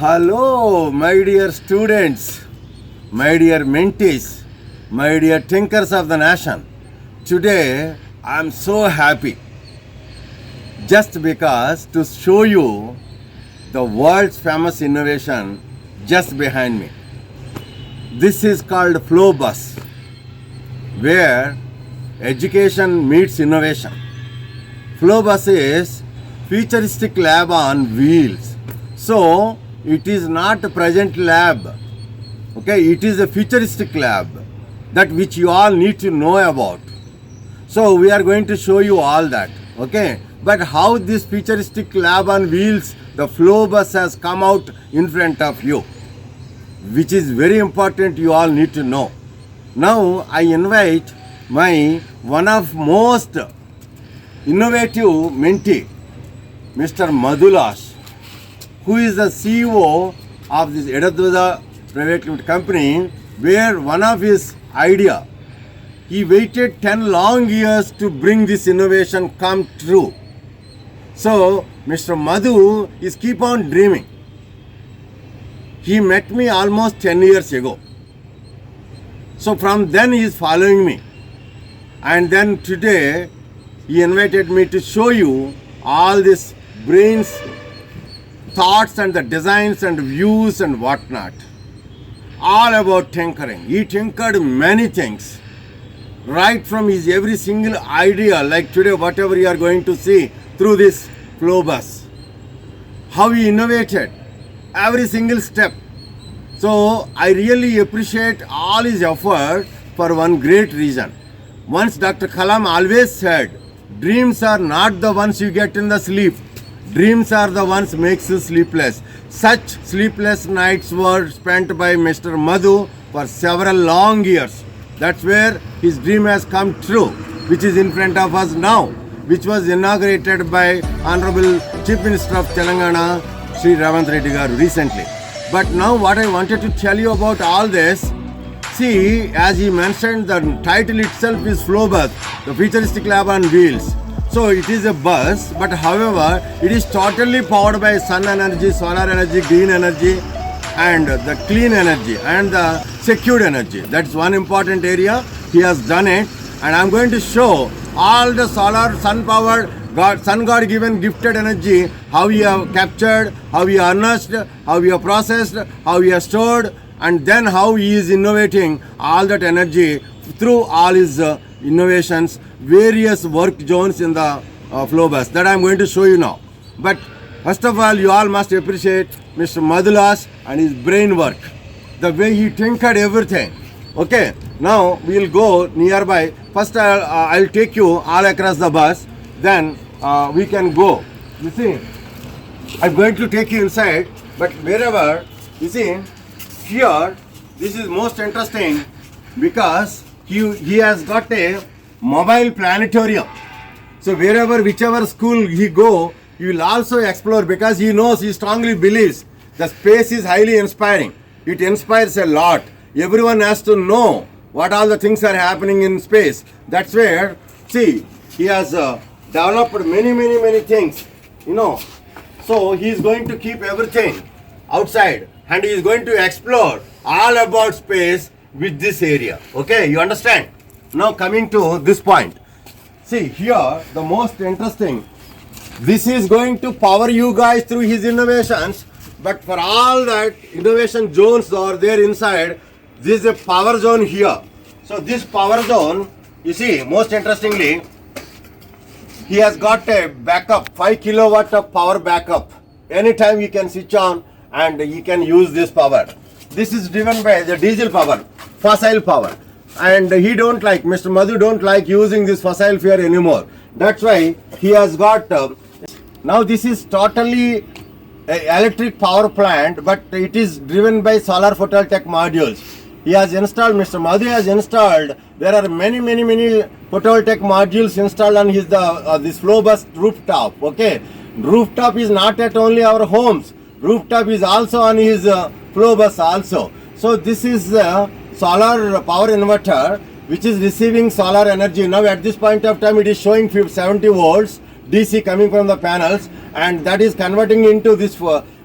Hello, my dear students, my dear mentees, my dear thinkers of the nation. Today, I am so happy just because to show you the world's famous innovation just behind me. This is called Flow Bus, where education meets innovation. Flow Bus is futuristic lab on wheels. So, it is not a present lab. Okay, it is a futuristic lab that which you all need to know about. So, we are going to show you all that. Okay, but how this futuristic lab on wheels, the Flow Bus has come out in front of you, which is very important, you all need to know. Now, I invite my one of most innovative mentee, Mr. Madhulash, who is the CEO of this Edadwada private limited company, where one of his idea, he waited 10 long years to bring this innovation come true. So, Mr. Madhu is keep on dreaming. He met me almost 10 years ago. So, from then he is following me. And then today, he invited me to show you all this brains, thoughts and the designs and views and whatnot. All about tinkering. He tinkered many things. Right from his every single idea, like today whatever you are going to see through this Flow Bus. How he innovated every single step. So I really appreciate all his effort for one great reason. Once Dr. Kalam always said, dreams are not the ones you get in the sleep. Dreams are the ones makes you sleepless. Such sleepless nights were spent by Mr. Madhu for several long years. That's where his dream has come true, which is in front of us now, which was inaugurated by Honorable Chief Minister of Telangana, Sri Ravant Reddy garu recently. But now what I wanted to tell you about all this, see, as he mentioned, the title itself is Flow Bus, the futuristic lab on wheels. So it is a bus, but however, it is totally powered by sun energy, solar energy, green energy, and the clean energy and the secured energy. That's one important area. He has done it, and I'm going to show all the solar, sun powered, sun god given gifted energy, how we have captured, how we harnessed, how we have processed, how we have stored, and then how he is innovating all that energy through all his innovations, various work zones in the Flow Bus that I am going to show you now. But first of all, you all must appreciate Mr. Madhulash and his brain work, the way he tinkered everything. Okay, now we will go nearby. First I'll take you all across the bus, then we can go. You see, I'm going to take you inside, but wherever, you see, here, this is most interesting because he has got a mobile planetarium. So wherever, whichever school he go, he will also explore, because he knows, he strongly believes the space is highly inspiring. It inspires a lot. Everyone has to know what all the things are happening in space. That's where, see, he has developed many things, you know. So he is going to keep everything outside and he is going to explore all about space with this area. Okay, you understand? Now coming to this point. See here, the most interesting, this is going to power you guys through his innovations, but for all that innovation zones are there inside, this is a power zone here. So this power zone, you see, most interestingly, he has got a backup, 5 kilowatt of power backup. Anytime you can switch on and you can use this power. This is driven by the diesel power, fossil power. And he don't like, Mr. Madhu don't like using this fossil fuel anymore. That's why he has got, now this is totally electric power plant, but it is driven by solar photovoltaic modules. He has installed, Mr. Madhu has installed, there are many photovoltaic modules installed on his this Flow Bus rooftop. Okay, rooftop is not at only our homes, rooftop is also on his Flow Bus also. So this is solar power inverter which is receiving solar energy. Now at this point of time it is showing 70 volts DC coming from the panels, and that is converting into this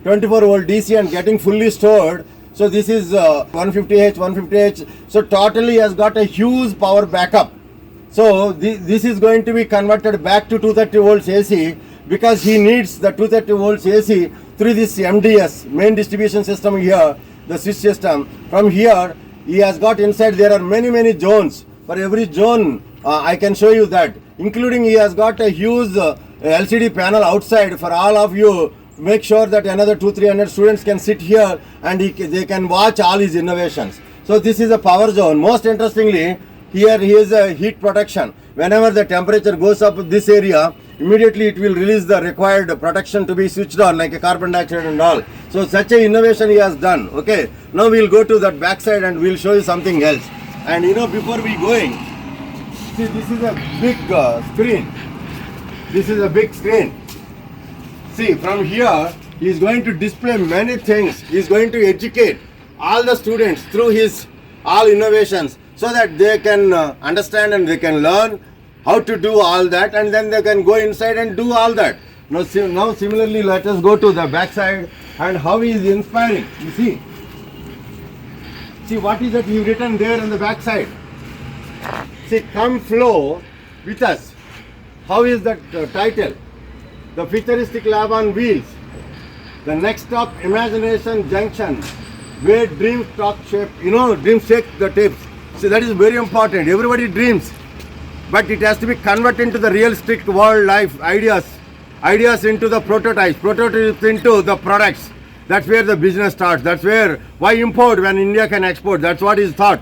24 volt DC and getting fully stored. So this is 150H, 150H. So totally has got a huge power backup. So this is going to be converted back to 230 volts AC because he needs the 230 volts AC through this MDS, main distribution system here, the switch system. From here, he has got inside, there are many zones. For every zone, I can show you that. Including he has got a huge LCD panel outside for all of you. Make sure that another 200-300 students can sit here and they can watch all his innovations. So this is a power zone. Most interestingly, here is a heat protection. Whenever the temperature goes up this area, immediately it will release the required protection to be switched on, like a carbon dioxide and all. So such a innovation he has done. Okay, now we'll go to that backside and we'll show you something else. And before we going, see, this is a big screen. This is a big screen. See, from here, he is going to display many things. He is going to educate all the students through his all innovations so that they can understand and they can learn how to do all that, and then they can go inside and do all that. Now similarly, let us go to the back side and how he is inspiring. You see what is that he written there on the back side. See, come flow with us. How is that title? The Futuristic Lab on Wheels. The next stop, Imagination Junction, where dreams talk shape. Dreams take the tapes. See, that is very important. Everybody dreams, but it has to be converted into the realistic world life ideas into the prototypes into the products. That's where the business starts. That's where, why import when India can export? That's what is thought.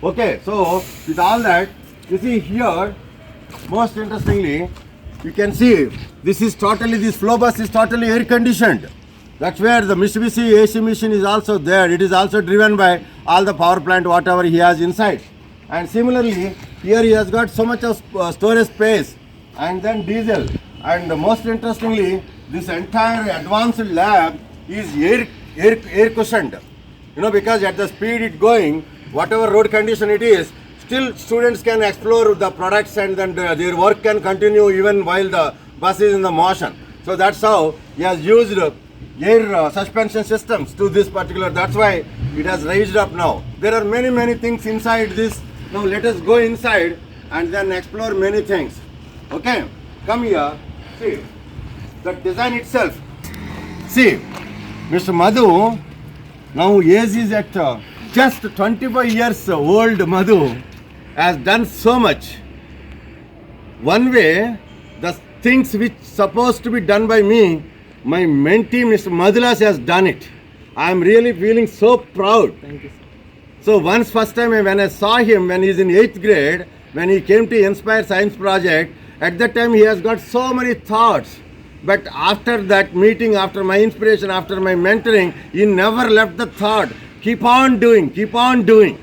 Okay, so with all that, you see here, most interestingly, you can see this flow bus is totally air conditioned. That's where the Mitsubishi AC machine is also there. It is also driven by all the power plant, whatever he has inside. And similarly, here he has got so much of storage space, and then diesel. And most interestingly, this entire advanced lab is air cushioned. Because at the speed it going, whatever road condition it is, still students can explore the products, and then their work can continue even while the bus is in the motion. So that's how he has used air suspension systems to this particular. That's why it has raised up now. There are many things inside this. Now let us go inside and then explore many things. Okay, come here. See the design itself. See, Mr. Madhu, now age is at just 25 years old. Madhu has done so much. One way, the things which supposed to be done by me, my mentee Mr. Madhulash has done it. I am really feeling so proud. Thank you, sir. So first time when I saw him when he is in 8th grade, when he came to Inspire Science Project, at that time he has got so many thoughts. But after that meeting, after my inspiration, after my mentoring, he never left the thought. Keep on doing.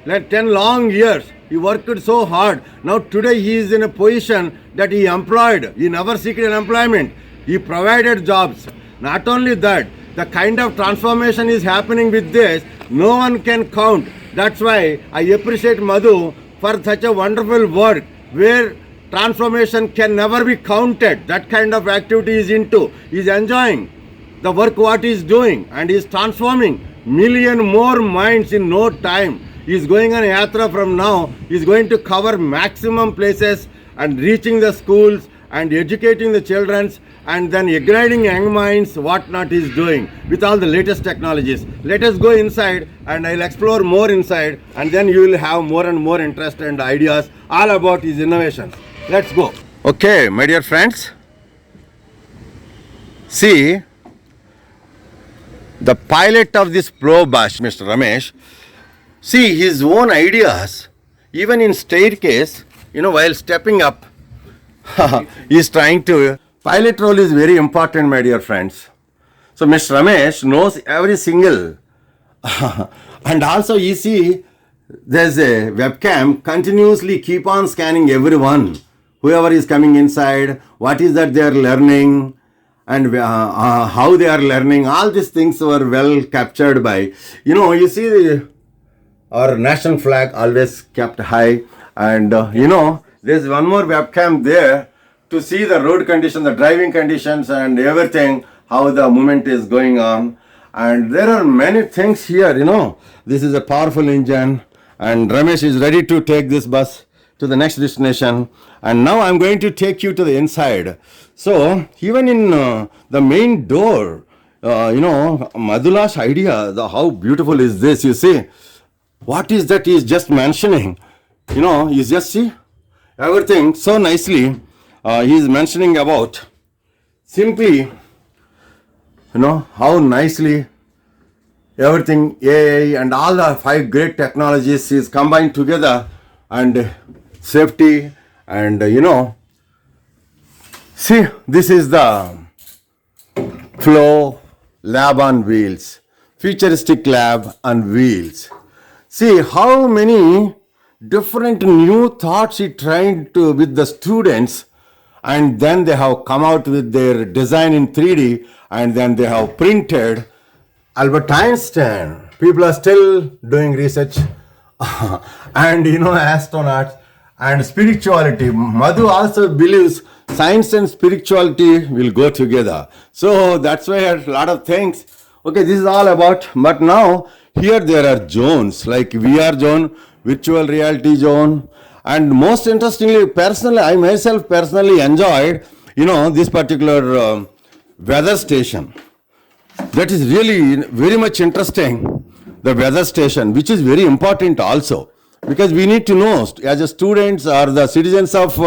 Like 10 long years, he worked so hard. Now today he is in a position that he employed. He never seeked an employment. He provided jobs. Not only that, the kind of transformation is happening with this, no one can count. That's why I appreciate Madhu for such a wonderful work where transformation can never be counted. That kind of activity is into. He's enjoying the work what he's doing, and he's transforming million more minds in no time. He's going on a yatra from now. He's going to cover maximum places and reaching the schools and educating the children, and then igniting young minds, what not he's doing with all the latest technologies. Let us go inside and I'll explore more inside, and then you will have more and more interest and ideas all about his innovations. Let's go. Okay, my dear friends. See, the pilot of this flow bus, Mr. Ramesh, see his own ideas, even in staircase, while stepping up, he is trying to. Pilot role is very important, my dear friends. So Mr. Ramesh knows every single, and also you see, there's a webcam continuously keep on scanning everyone, whoever is coming inside, what is that they are learning, and how they are learning. All these things were well captured by, you see our national flag always kept high, and there's one more webcam there to see the road condition, the driving conditions and everything, how the movement is going on. And there are many things here, This is a powerful engine, and Ramesh is ready to take this bus to the next destination. And now I'm going to take you to the inside. So even in the main door, Madhulash idea, how beautiful is this, you see. What is that he is just mentioning? You just see everything so nicely. He is mentioning about simply, how nicely everything AI and all the 5 great technologies is combined together, and safety, and see, this is the Flow Lab on Wheels, Futuristic Lab on Wheels. See how many different new thoughts he tried to with the students, and then they have come out with their design in 3D, and then they have printed. Albert Einstein, people are still doing research, and astronauts and spirituality. Madhu also believes science and spirituality will go together. So that's why a lot of things. Okay, this is all about, but now here there are zones like VR zone, virtual reality zone, and most interestingly, I myself personally enjoyed, this particular weather station. That is really very much interesting, the weather station, which is very important also, because we need to know, as a students or the citizens of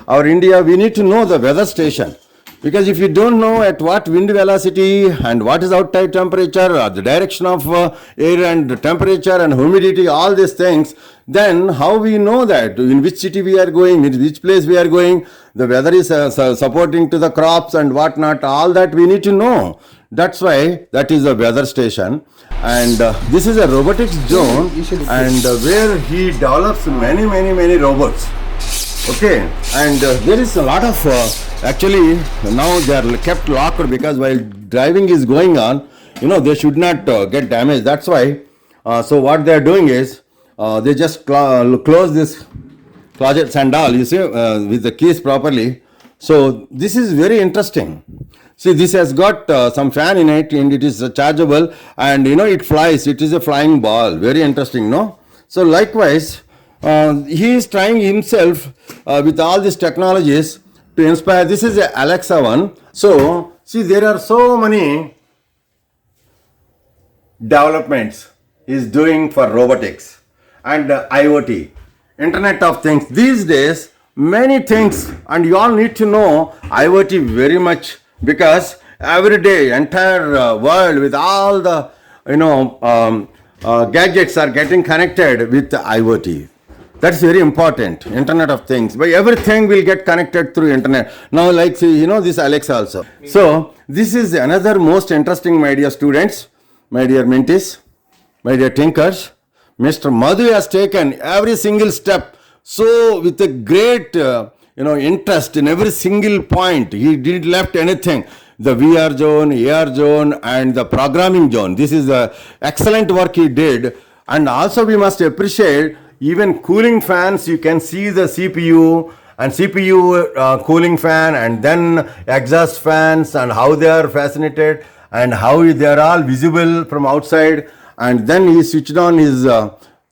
our India, we need to know the weather station. Because if you don't know at what wind velocity and what is outside temperature or the direction of air and the temperature and humidity, all these things, then how we know that in which city we are going, in which place we are going, the weather is supporting to the crops and whatnot, all that we need to know. That's why that is a weather station. And this is a robotics zone, and where he develops many robots. Okay, and there is a lot of actually now they are kept locked, because while driving is going on, they should not get damaged. That's why. So what they are doing is they just close this closets and all, you see, with the keys properly. So this is very interesting. See, this has got some fan in it, and it is chargeable, and it flies. It is a flying ball. Very interesting, no? So likewise, he is trying himself with all these technologies to inspire. This is a Alexa one. So see, there are so many developments he is doing for robotics and IoT, Internet of Things. These days, many things, and you all need to know IoT very much, because every day entire world with all the gadgets are getting connected with the IoT. That's very important, Internet of Things. But everything will get connected through Internet. Now, like, see, this Alexa also. So this is another most interesting, my dear students, my dear mentees, my dear thinkers. Mr. Madhu has taken every single step so with a great interest in every single point. He didn't left anything. The VR zone, AR zone, and the programming zone. This is the excellent work he did. And also we must appreciate even cooling fans. You can see the CPU and CPU cooling fan, and then exhaust fans, and how they are fascinated and how they are all visible from outside. And then he switched on his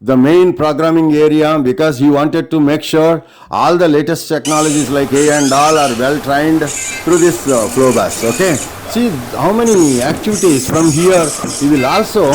the main programming area, because he wanted to make sure all the latest technologies like AI and all are well trained through this flow bus. Okay, see how many activities from here. He will also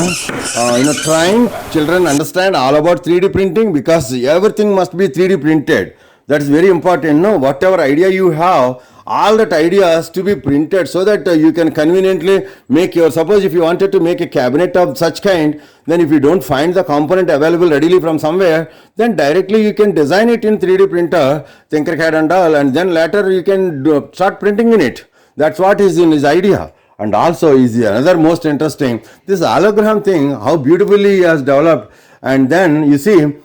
trying children understand all about 3D printing, because everything must be 3D printed. That is very important. No, whatever idea you have, all that ideas to be printed, so that you can conveniently make your, suppose if you wanted to make a cabinet of such kind, then if you don't find the component available readily from somewhere, then directly you can design it in 3D printer, Tinkercad and all, and then later you can start printing in it. That's what is in his idea. And also is another most interesting, this hologram thing, how beautifully he has developed. And then you see,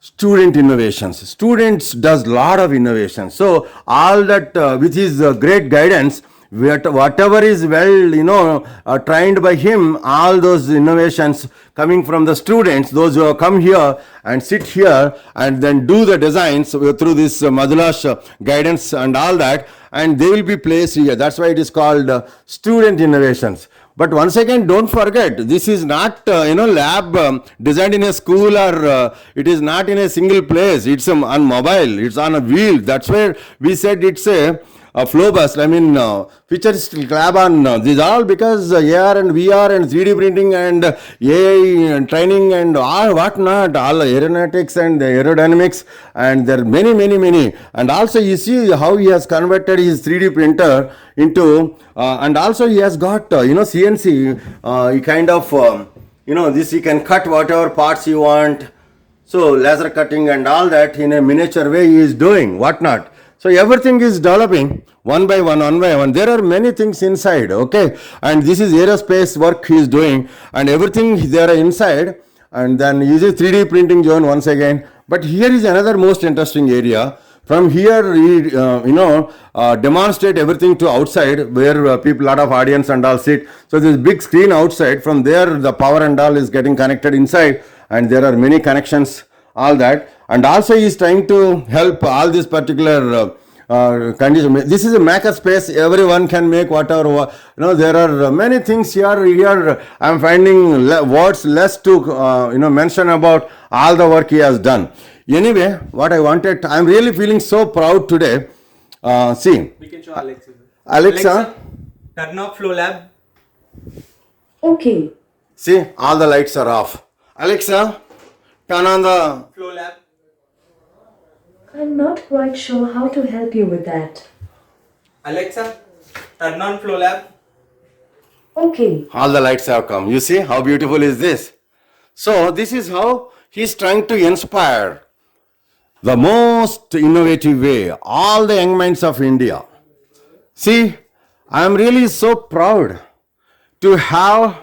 student innovations. Students does lot of innovations. So all that with his great guidance, whatever is well trained by him, all those innovations coming from the students, those who have come here and sit here and then do the designs through this Madhulash guidance and all that. and they will be placed here. That's why it is called student innovations. But once again, don't forget, this is not lab designed in a school, or it is not in a single place. It's on mobile. It's on a wheel. That's where we said it's a flow bus. I mean, futuristic lab on these all because AR and VR and 3D printing and AI and training and all whatnot, all aeronautics and aerodynamics, and there are many. And also you see how he has converted his 3D printer into, and also he has got CNC, he kind of this he can cut whatever parts you want. So laser cutting and all that in a miniature way he is doing whatnot. So everything is developing one by one. There are many things inside, okay? And this is aerospace work he is doing, and everything there are inside. And then uses 3D printing zone once again. But here is another most interesting area. From here, we demonstrate everything to outside where people, lot of audience and all sit. So this big screen outside. From there, the power and all is getting connected inside, and there are many connections, all that. And also he is trying to help all these particular condition. This is a maker space. Everyone can make whatever. There are many things here. Here I am finding words less to mention about all the work he has done. Anyway, what I wanted, I am really feeling so proud today. See. We can show Alexa. Alexa, turn off flow lab. Okay. See, all the lights are off. Alexa, turn on the Flow lab. I'm not quite sure how to help you with that. Alexa, turn on flow lab. Okay. all the lights have come. You see how beautiful is this? So this is how he is trying to inspire the most innovative way all the young minds of India. See, I am really so proud to have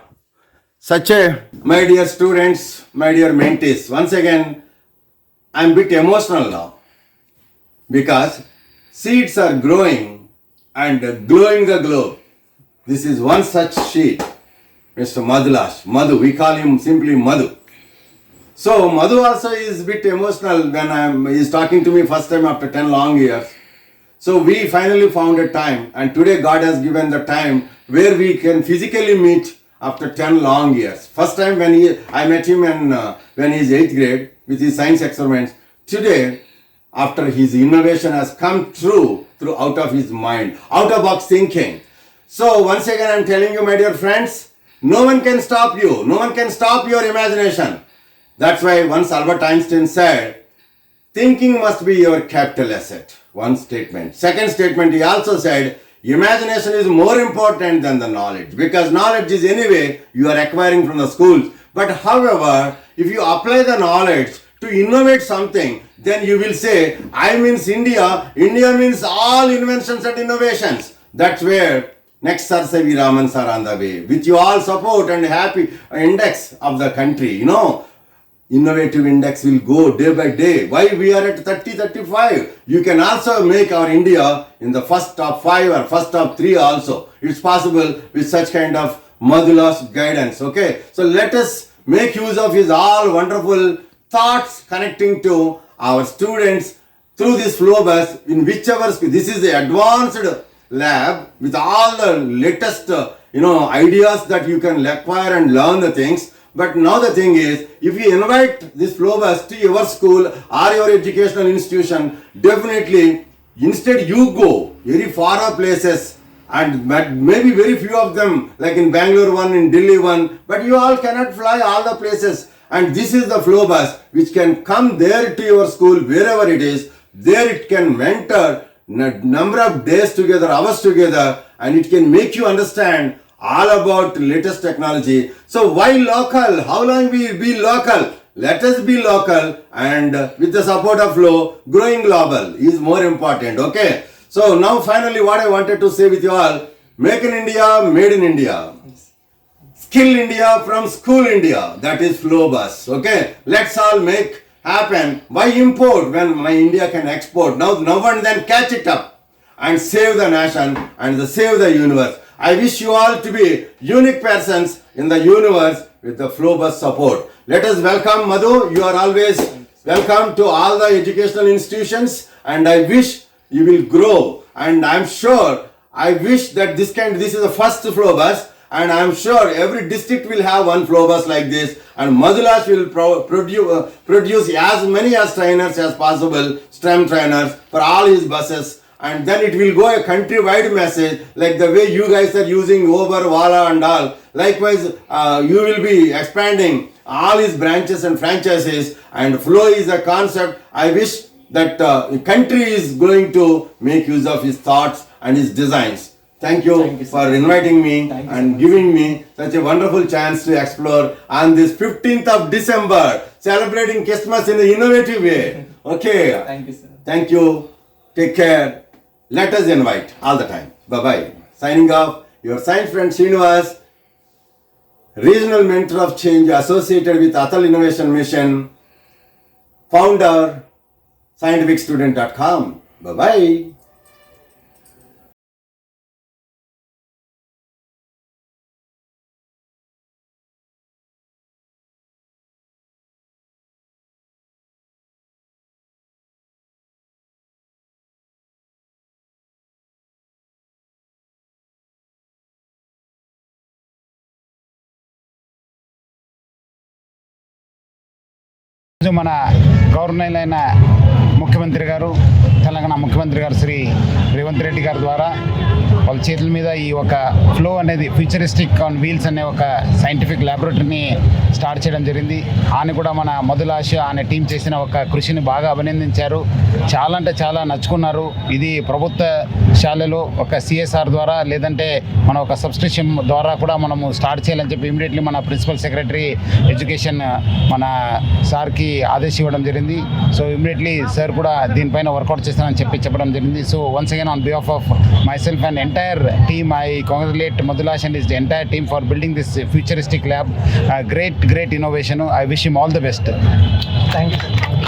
such a, my dear students, my dear mentees. Once again, I am a bit emotional now because seeds are growing and glowing the globe. This is one such sheet, Mr. Madhulash, Madhu, we call him simply Madhu. So Madhu also is a bit emotional when he is talking to me first time after 10 long years. So we finally found a time, and today God has given the time where we can physically meet after 10 long years. First time when I met him when he is 8th grade with his science experiments. Today, after his innovation has come true through out of his mind, out of box thinking. So once again I am telling you, my dear friends, no one can stop you. No one can stop your imagination. That's why once Albert Einstein said, thinking must be your capital asset. One statement. Second statement, he also said, imagination is more important than the knowledge, because knowledge is anyway you are acquiring from the schools. But however, if you apply the knowledge to innovate something, then you will say, I means India, India means all inventions and innovations. That's where next Sir C.V. Raman sir on the way. With you all support and happy index of the country, innovative index will go day by day. Why we are at 30, 35? You can also make our India in the first top 5 or first top 3 also. It's possible with such kind of Madhulash guidance. Okay, so let us make use of his all wonderful thoughts connecting to our students through this flow bus in whichever school. This is the advanced lab with all the latest ideas that you can acquire and learn the things. But now the thing is, if you invite this flow bus to your school or your educational institution, definitely instead you go very far off places, and maybe very few of them, like in Bangalore one, in Delhi one, but you all cannot fly all the places. And this is the flow bus which can come there to your school, wherever it is. There it can mentor number of days together, hours together, and it can make you understand all about latest technology. So why local? How long we will be local? Let us be local, and with the support of flow, growing global is more important. Okay. So now finally what I wanted to say with you all, make in India, made in India. Skill India from school India. That is flow bus. Okay. Let's all make happen. Why import when my India can export? Now and then catch it up and save the nation and save the universe. I wish you all to be unique persons in the universe with the flow bus support. Let us welcome Madhu. You are always welcome to all the educational institutions, and I wish you will grow and I'm sure, I wish that this is the first flow bus, and I'm sure every district will have one flow bus like this, and Madhulash will produce as many as trainers as possible, STEM trainers for all his buses, and then it will go a countrywide message like the way you guys are using Uber, Wala and all. Likewise, you will be expanding all his branches and franchises, and flow is a concept. I wish that the country is going to make use of his thoughts and his designs. Thank you for inviting me and giving me such a wonderful chance to explore on this 15th of December, celebrating Christmas in an innovative way. Okay. Thank you, sir. Thank you. Take care. Let us invite all the time. Bye-bye. Signing off, your science friend Srinivas, Regional Mentor of Change associated with Atal Innovation Mission, founder, scientificstudent.com. Bye-bye. మన governor ముఖ్యమంత్రి గారు, తెలంగాణ ముఖ్యమంత్రి గారు శ్రీ రేవంత్ రెడ్డి గారి ద్వారా వాళ్ళ చేతుల మీద ఈ ఒక ఫ్లో అనేది ఫ్యూచరిస్టిక్ ఆన్ వీల్స్ అనే ఒక సైంటిఫిక్ ల్యాబొరేటరీని స్టార్ట్ చేయడం జరిగింది. ఆయన కూడా మన మధులాష్ అనే టీం చేసిన ఒక కృషిని బాగా అభినందించారు. చాలా అంటే చాలా నచ్చుకున్నారు. ఇది ప్రభుత్వ శాలలో ఒక సిఎస్ఆర్ ద్వారా లేదంటే మన ఒక సబ్స్క్రిప్షన్ ద్వారా కూడా మనము స్టార్ట్ చేయాలని చెప్పి ఇమీడియట్లీ మన ప్రిన్సిపల్ సెక్రటరీ ఎడ్యుకేషన్ మన సార్కి ఆదేశం ఇవ్వడం జరిగింది. సో ఇమీడియట్లీ సార్ కూడా దీనిపైన వర్కౌట్ చేస్తానని చెప్పడం జరిగింది. So once again on behalf of my self and entire team, I congratulate Madhulash and his entire team for building this futuristic lab. Great innovation. I wish him all the best. Thank you, sir.